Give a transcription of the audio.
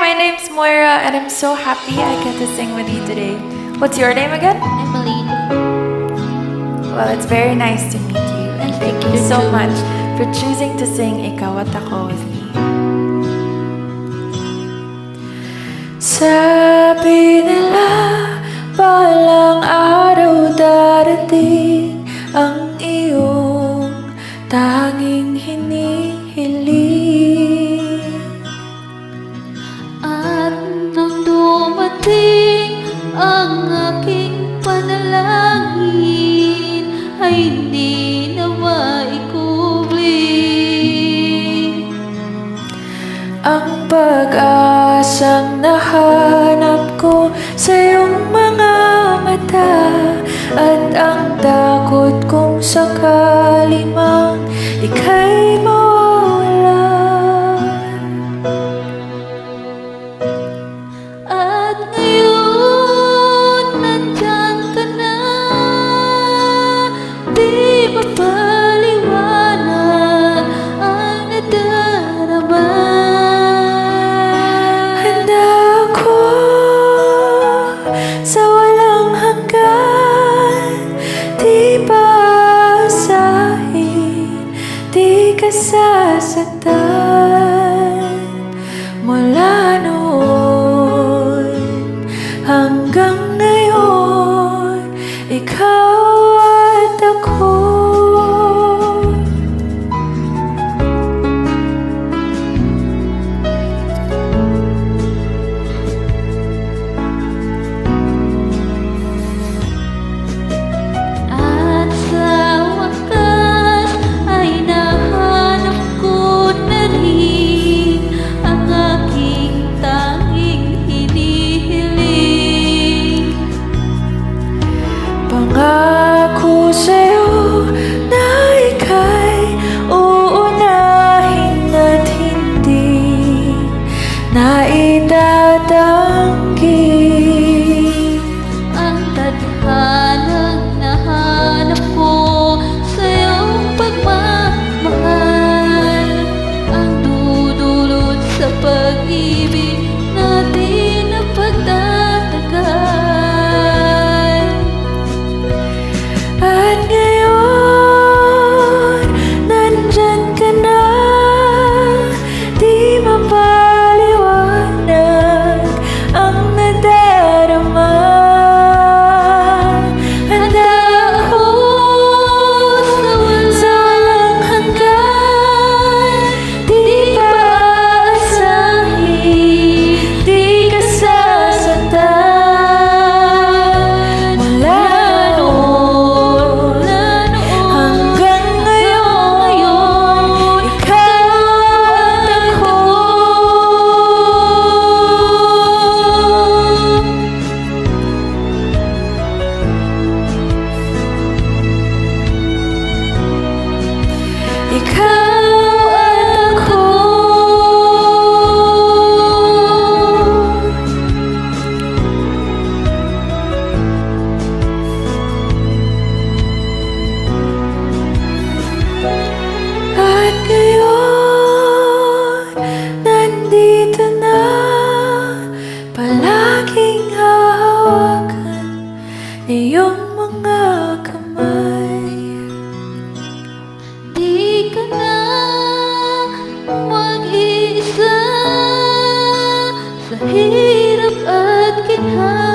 my name's Moira and I'm so happy I get to sing with you today. What's your name again? Emily. Well, it's very nice to meet you and thank you so much for choosing to sing Ikaw at Ako with me. Sabi nila, balang araw darating ang iyong tanging hinihiling. At nang dumating ang aking panalangin, ay hindi na maikubli. Ang pag-asang nahanap ko sa iyong mga mata, at ang takot kung sakali mang ika'y mawalan. At ngayon, nandyan ka na, di mapaliwanag ang nadarama. Handa ako sa walang hanggan, di paasahin, di ka sasaktan. Mula noon hanggang ngayon, ikaw at ako. At sa wakas ay nahanap ko na rin ang aking tanging hinihiling. Pangako sa'yo na ika'y uunahin at hindi na itatanggi. Ang tadhanang nahanap ko sa iyong pagmamahal, ang dudulot sa pag-ibig natin na pagtatagal. At ngayon, nandyan ka na, di mapaliwanag ang nadarama. Handa ako sa walang hanggan, di paasahin, di ka sasaktan. Mula noon hanggang ngayon, ikaw at ako. Ikaw at ako. At ngayon, nandito na, palaging hahawakan iyong mga kamay. Di ka na mag-iisa sa hirap at ginhawa.